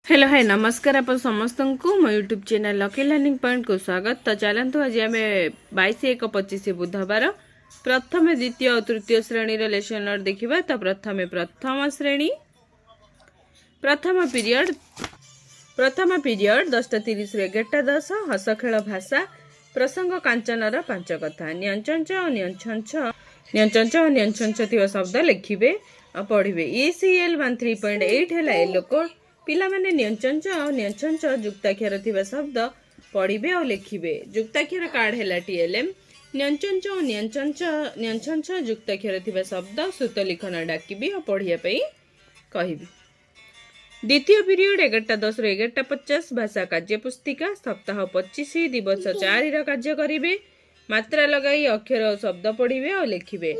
Hello hi नमस्कार आप समस्त को मो YouTube channel lucky learning point को स्वागत। तो चलतु आज आम 22/1/25 बुधवार प्रथम द्वितीय और तृतीय श्रेणी लेसन नोट देखा। तो प्रथम श्रेणी प्रथम पीरियड 10:30 ରୁ 11:10 हस खेल भाषा प्रसंग कांचनर 5 कथा न्यंचंच थी शब्द लिखिबे और पढ़िबे। ECL 13.8 है येलो कोड पिला माने न्यंचंच जुक्ताक्षर थिबा शब्द पढ़िबे और लिखिबे। जुक्ताक्षर कार्ड है TLM न्यंचंच जुक्ताक्षर थिबा शब्द सूत्र लिखन डाकिबी और पढ़िया पई कहिबी। द्वितीय पीरियड 11:10 ରୁ 11:50 भाषा कार्य पुस्तिका सप्ताह 25 दिवस 4 कार्य करिवे। मात्रा लगाई अक्षर और शब्द पढ़िबे और लिखिबे।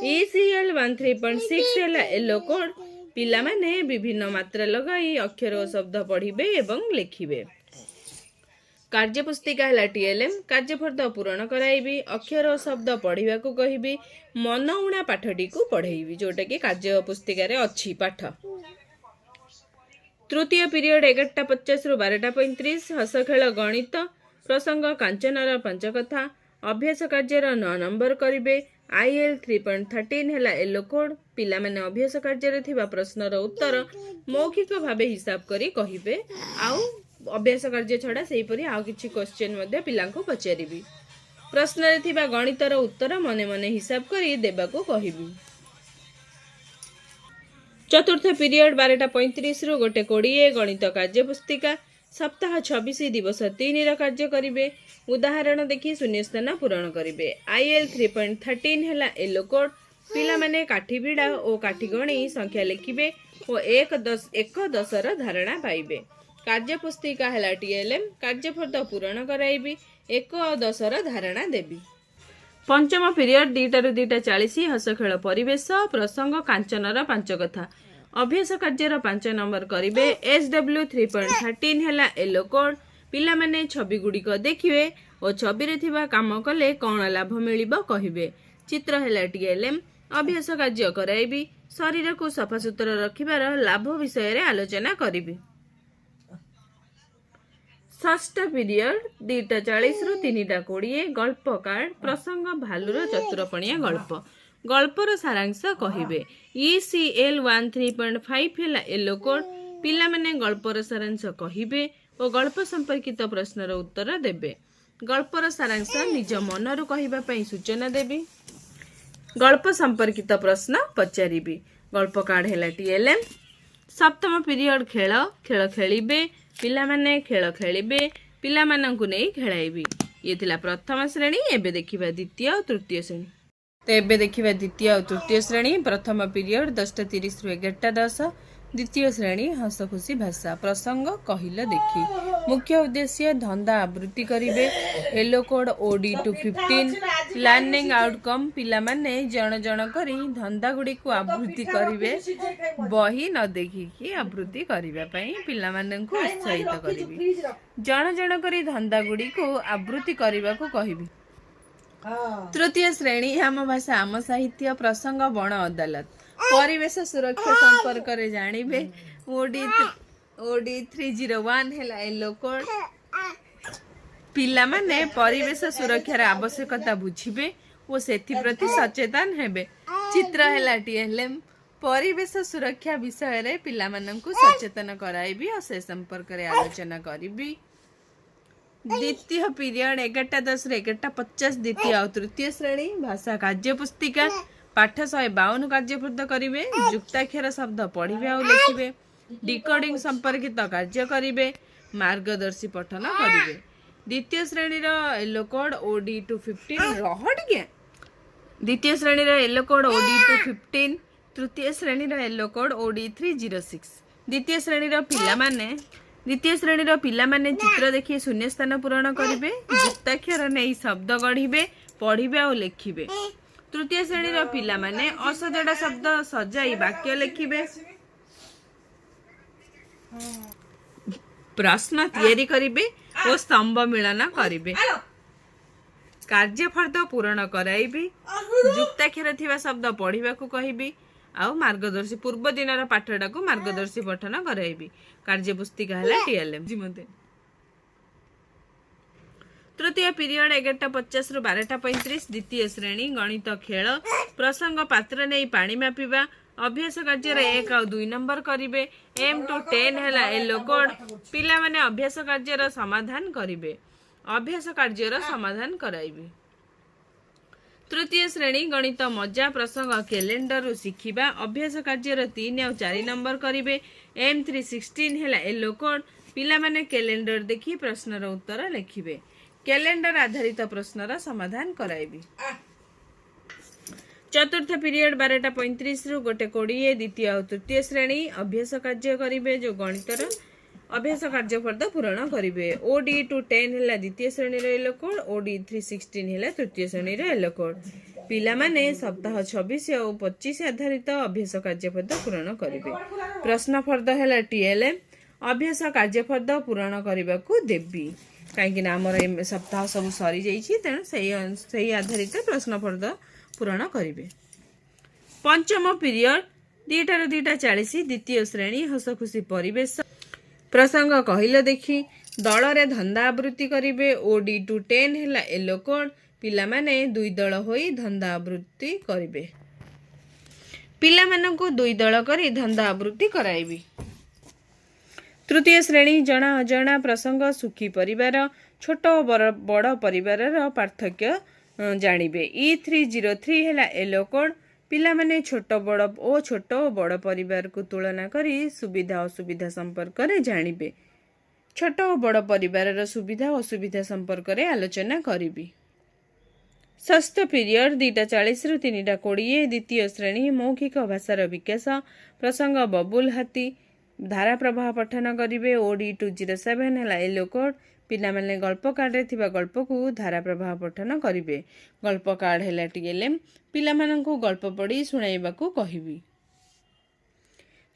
ECL 13.6 है येलो कोड पिला माने विभिन्न मात्रा लगाई अक्षर और शब्द पढ़िबे एवं लिखिबे। कार्य पुस्तिका है TLM कार्यफर्द पूरण कराइबी अक्षर और शब्द पढ़िबा को कहिबी। मनउणा पाठटी को पढ़ेबी जोटा कि कार्य पुस्तिका रे अछि पाठ। तृतीय पीरियड 11:50 ରୁ 12:35 हस खेल गणित प्रसंग कांचनर 5 कथा अभ्यास कार्यर 9 नंबर करिवे। IL 3.13 है येलो कोड पिला माने अभ्यास कार्य थिबा प्रश्नर उत्तर मौखिक भावे हिसाब करी कहिबे। आउ अभ्यास कार्य छड़ा सेही परी आउ किछि क्वेश्चन मध्ये पिलांको पचारिबी। प्रश्न रे थिबा गणितर उत्तर मने मने हिसाब करी देबाको कहिबी। चतुर्थ पीरियड 12:35 ରୁ 1:20 गणित कार्य पुस्तिका सप्ताह 26 दिवस 3 कार्य करिवे। उदाहरण देखि शून्य स्थान पूरण करिवे। IL 3.13 है येलो कोड पिला माने काठी भिड़ा और काठी गणी संख्या लिखिबे और 1-10 धारणा पाइबे। कार्य पुस्तिका है TLM कार्यफर्द पूरण कराइबी 1 और 10 धारणा देबी। पंचम पीरियड 2 ରୁ 2:40 हस खेल परिवेश प्रसंग कांचनर 5 कथा अभ्यास कार्यर 5 नंबर करिवे। SW 3.13 है येलो कोड पिला माने छवि गुड़िक देखिए और छवि रे थिबा काम कले कौन लाभ मिलिबो कहिबे। चित्र है TLM अभ्यास कार्य कराइबी शरीर को सफा सुतरा रखिबार लाभ विषय रे आलोचना करिबी। षष्ठ पीरियड 2:40 ରୁ 3:20 गल्प कार्ड प्रसंग भालुर चतुरपणिया गल्प गल्पर सारांश कहिबे। ECL 13.5 है येलो कोड पिला माने गल्पर सारांश कहिबे और गल्प संपर्कित प्रश्नर उत्तर देबे। गल्पर सारांश निज मनरु कहिबा पई सूचना देबी। गल्प संपर्कित प्रश्न पचारिबी। गल्प कार्ड है TLM सप्तम पीरियड खेल खेलिबे पिला माने खेल खेलिबे पिला मानंकु नै खेलाइबी। ये थिला प्रथम श्रेणी। एबे देखिबा द्वितीय और तृतीय श्रेणी। तो एबे देखिबा द्वितीय और तृतीय श्रेणी। प्रथम पीरियड 10:30 ରୁ 11:10 द्वितीय श्रेणी हस खुशी भाषा प्रसंग कहिल देखी मुख्य उद्देश्य धंदा आवृत्ति करिवे। Yellow code OD 215 learning outcome पिला माने जण जण करी धंदा गुडी को आवृत्ति करिवे। बही न देखिकी आवृत्ति करिवा पई पिला माने को उत्साहित करिवे। जण जण करी धंदा गुडी को आवृत्ति करिवा को कहिबी। तृतीय श्रेणी आम भाषा आम साहित्य प्रसंग बण अदालत परिवेश सुरक्षा संपर्क रे जानिबे। OD 301 है येलो कोड पिला माने परिवेश सुरक्षार आवश्यकता बुझिबे और सेथि प्रति सचेतन हेबे। चित्र है TLM परिवेश सुरक्षा विषय रे पिला माननकु सचेतन कराइबी और से संपर्क रे आलोचना करिबी। द्वितीय पीरियड 11:10 ରୁ 11:50 द्वितीय और तृतीय श्रेणी भाषा कार्य पुस्तिका पाठ 152 कार्यफर्द करिवे। जुक्ताक्षर शब्द पढ़िबे और लिखिबे। डिकोडिंग संपर्कित कार्य करिवे। मार्गदर्शी पठन करिवे। द्वितीय श्रेणी रो येलो कोड OD 215 द्वितीय श्रेणी रो येलो कोड OD 215 तृतीय श्रेणी रो येलो कोड OD 306 द्वितीय श्रेणी रो पिला माने चित्र देखि शून्य स्थान पूरण करिवे। जुक्ताक्षर नै शब्द गढ़िबे पढ़िबे और लिखिबे। तृतीय श्रेणी रो पिला माने असजड़ा शब्द सजाई वाक्य लिखिबे। प्रश्न तैयारी करिवे और स्तंभ मिलन करिवे। कार्यफर्द पूरण कराइबी। जुक्ताक्षर थिबा शब्द पढ़िबा को कहिबी। आउ मार्गदर्शी पूर्व दिन पाठटा को मार्गदर्शी पठन कराइबी। कार्यपुस्तिका है TLM। तृतीय पीरियड 11:50 रु 12:35 द्वितीय श्रेणी गणित खेल प्रसंग पात्र नहीं पानी मापिबा अभ्यास कार्य 1 और 2 नंबर करिवे। M to 10 है येलो कोड पिला माने अभ्यास कार्य समाधान करिवे। अभ्यास कार्य समाधान कराइबे। तृतीय श्रेणी गणित मजा प्रसंग कैलेंडर शिखिबा अभ्यास कार्य 3 और 4 नंबर करिवे। M 316 है येलो कोड पिला माने कैलेंडर देखि प्रश्नर उत्तर लिखिबे। कैलेंडर आधारित प्रश्नर समाधान कराइबी। चतुर्थ पीरियड 12:35 रु 1:20 द्वितीय और तृतीय श्रेणी अभ्यास कार्य करिवे जो गणितर अभ्यास कार्य फर्द पूरण करिवे। OD to 10 है द्वितीय श्रेणी येलो कोड OD 316 है तृतीय श्रेणी येलो कोड पिला माने सप्ताह 26 और 25 आधारित अभ्यास कार्य फर्द पूरण करिवे। प्रश्न फर्द है TLM अभ्यास कार्य फर्द पूरण करने को देवी कहीं आमर सप्ताह सब सरी जाइए तेणु से आधारित प्रश्न फर्द पूरण करेंगे। पंचम पीरियड 2 ରୁ 2:40 द्वितीय श्रेणी हस खुशी परिवेश प्रसंग कहल देखी दल रे धंदा आवृत्ति करेंगे। OD to 10 है येलो कोड पिला माने 2 दल होई धंदा आवृत्ति करेंगे। पिला मानकु 2 दल करी धंदा आवृत्ति कराइबी। तृतीय श्रेणी जना अजना प्रसंग सुखी परिवार छोट बड़ परिवार पार्थक्य जानिबे। E303 है येलो कोड पिला माने छोट बड़ और छोट बड़ परिवार को तुलना करी सुविधा असुविधा संपर्क रे जानिबे। छोट और बड़ परिवार सुविधा असुविधा संपर्क रे आलोचना करिबी। षष्ठ पीरियड 2:40 रु 3:20 द्वितीय श्रेणी मौखिक भाषार विकास प्रसंग बबुल हाथी धारा प्रवाह पठन करिवे। OD 207 है येलो कोड पिला माने गल्प कार्ड रे थिबा गल्प को धारा प्रवाह पठन करिवे। गल्प कार्ड है TLM पिला माननकु गल्प पढ़ी सुनाइबा को कहिबी।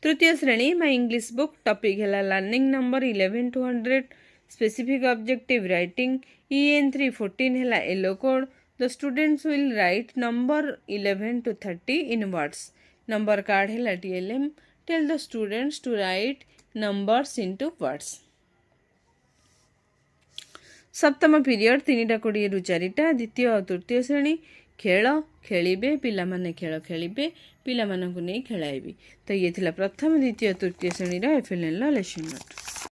तृतीय श्रेणी माय इंग्लिश बुक टॉपिक है learning number 11 to 100 specific objective writing. EN 314 है yellow code the students will write number 11 to 30 in words. Number card है TLM tell the students to write numbers into words। सप्तम period 3:20 रु 4 द्वितीय और तृतीय श्रेणी खेल खेलिबे पिला माने खेल खेलिबे पिला मानकु नहीं खेलाइबे। तो ये थिला प्रथम द्वितीय तृतीय श्रेणी FLN लेसन नोट।